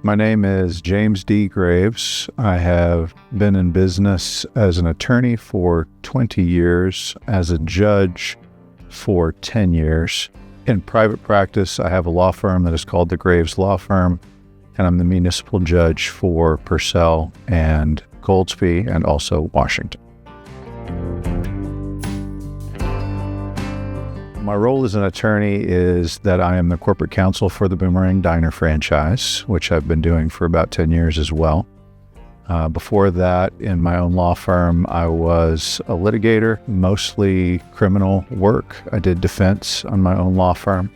My name is James D. Graves. I have been in business as an attorney for 20 years, as a judge for 10 years. In private practice, I have a law firm that is called the Graves Law Firm, and I'm the municipal judge for Purcell and Goldsby and also Washington. My role as an attorney is that I am the corporate counsel for the Boomerang Diner franchise, which I've been doing for about 10 years as well. Before that, in my own law firm, I was a litigator, mostly criminal work. I did defense on my own law firm.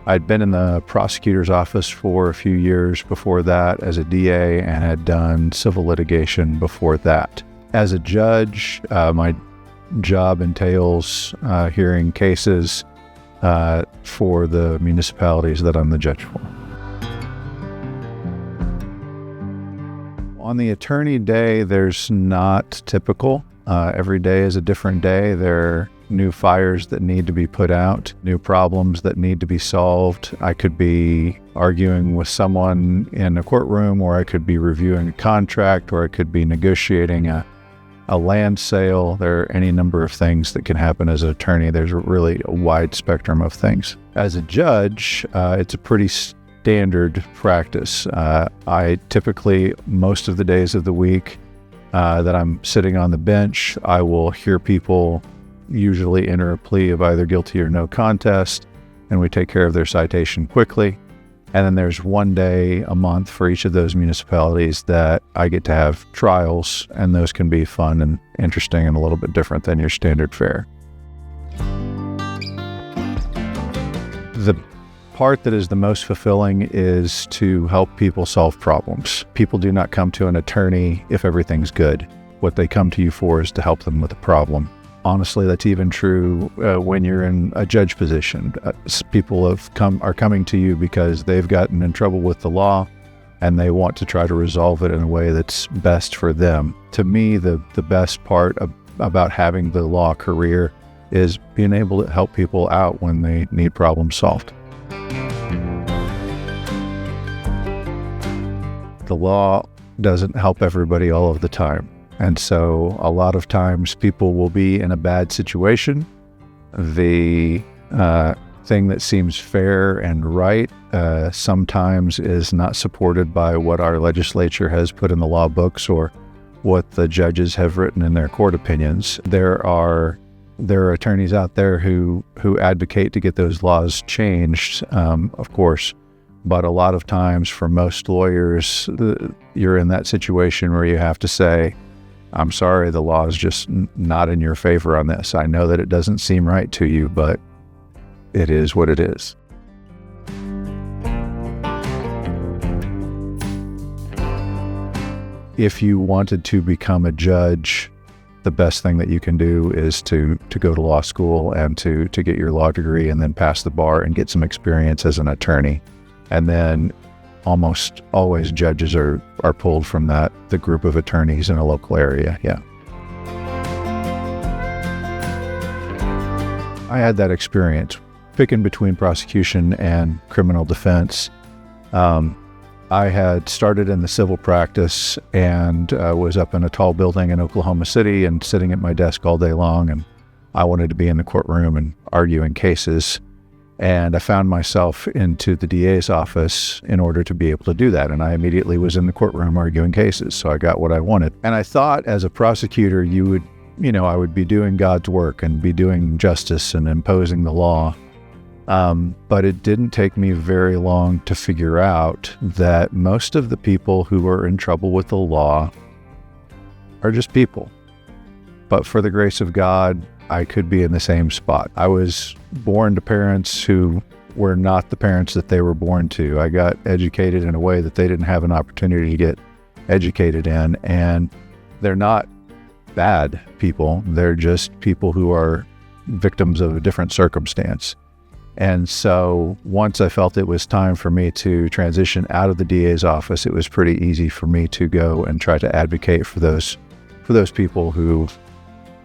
I'd been in the prosecutor's office for a few years before that as a DA and had done civil litigation before that. As a judge, my job entails hearing cases for the municipalities that I'm the judge for. On the attorney day, there's not typical. Every day is a different day. There are new fires that need to be put out, new problems that need to be solved. I could be arguing with someone in a courtroom, or I could be reviewing a contract, or I could be negotiating a land sale. There are any number of things that can happen as an attorney. There's really a wide spectrum of things. As a judge, it's a pretty standard practice. I typically, most of the days of the week that I'm sitting on the bench, I will hear people usually enter a plea of either guilty or no contest, and we take care of their citation quickly. And then there's one day a month for each of those municipalities that I get to have trials, and those can be fun and interesting and a little bit different than your standard fare. The part that is the most fulfilling is to help people solve problems. People do not come to an attorney if everything's good. What they come to you for is to help them with a problem. Honestly, that's even true when you're in a judge position. People are coming to you because they've gotten in trouble with the law and they want to try to resolve it in a way that's best for them. To me, the best part about having the law career is being able to help people out when they need problems solved. The law doesn't help everybody all of the time. And so a lot of times people will be in a bad situation. The thing that seems fair and right sometimes is not supported by what our legislature has put in the law books or what the judges have written in their court opinions. There are attorneys out there who advocate to get those laws changed, of course. But a lot of times for most lawyers, you're in that situation where you have to say, I'm sorry, the law is just not in your favor on this. I know that it doesn't seem right to you, but it is what it is. If you wanted to become a judge, the best thing that you can do is to go to law school and to get your law degree and then pass the bar and get some experience as an attorney. And then almost always judges are pulled from the group of attorneys in a local area. Yeah. I had that experience picking between prosecution and criminal defense. I had started in the civil practice and was up in a tall building in Oklahoma City and sitting at my desk all day long, and I wanted to be in the courtroom and arguing cases. And I found myself into the DA's office in order to be able to do that. And I immediately was in the courtroom arguing cases. So I got what I wanted. And I thought as a prosecutor, I would be doing God's work and be doing justice and imposing the law. But it didn't take me very long to figure out that most of the people who are in trouble with the law are just people. But for the grace of God, I could be in the same spot. I was born to parents who were not the parents that they were born to. I got educated in a way that they didn't have an opportunity to get educated in, and they're not bad people. They're just people who are victims of a different circumstance. And so once I felt it was time for me to transition out of the DA's office, it was pretty easy for me to go and try to advocate for those people who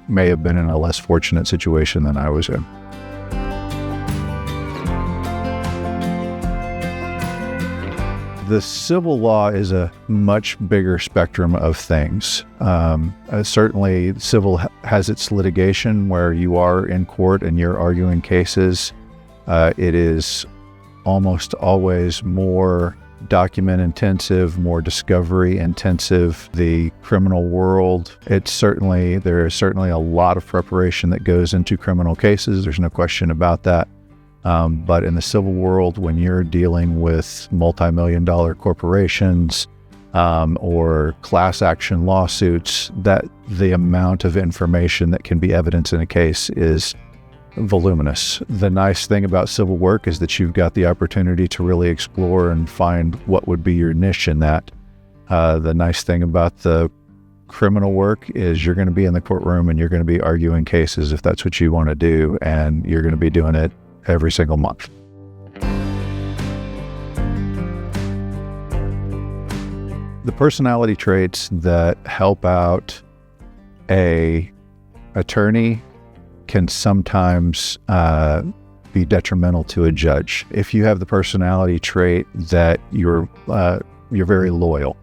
may have been in a less fortunate situation than I was in. The civil law is a much bigger spectrum of things. Certainly, civil has its litigation where you are in court and you're arguing cases. It is almost always more document intensive, more discovery intensive. The criminal world, there is certainly a lot of preparation that goes into criminal cases. There's no question about that. But in the civil world, when you're dealing with multi-million-dollar corporations or class action lawsuits, that the amount of information that can be evidence in a case is voluminous. The nice thing about civil work is that you've got the opportunity to really explore and find what would be your niche in that. The nice thing about the criminal work is you're going to be in the courtroom and you're going to be arguing cases if that's what you want to do, and you're going to be doing it every single month. The personality traits that help out a attorney can sometimes be detrimental to a judge. If you have the personality trait that you're very loyal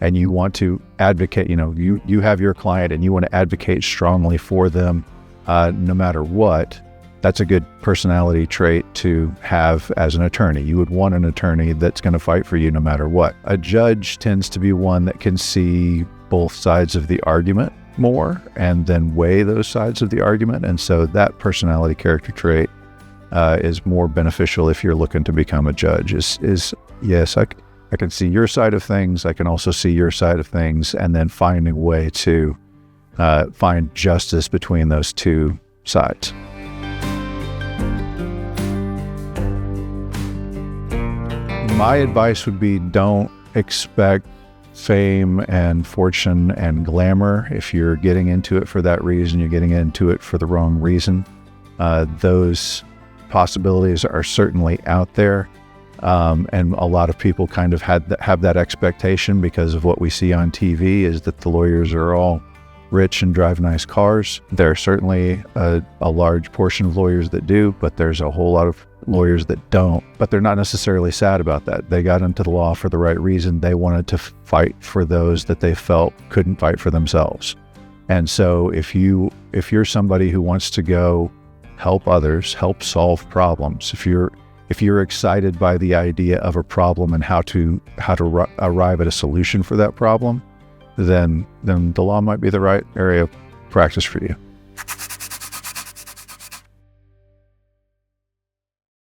and you want to advocate, you have your client and you want to advocate strongly for them no matter what, that's a good personality trait to have as an attorney. You would want an attorney that's going to fight for you no matter what. A judge tends to be one that can see both sides of the argument more and then weigh those sides of the argument. And so that personality character trait is more beneficial if you're looking to become a judge. Yes, I can see your side of things. I can also see your side of things, and then finding a way to find justice between those two sides. My advice would be, don't expect fame and fortune and glamour. If you're getting into it for that reason, you're getting into it for the wrong reason. Those possibilities are certainly out there. And a lot of people kind of have that expectation because of what we see on TV, is that the lawyers are all rich and drive nice cars. There are certainly a large portion of lawyers that do, but there's a whole lot of lawyers that don't. But they're not necessarily sad about that. They got into the law for the right reason. They wanted to fight for those that they felt couldn't fight for themselves. And so if you're somebody who wants to go help others, help solve problems, if you're excited by the idea of a problem and how to arrive at a solution for that problem, then the law might be the right area of practice for you.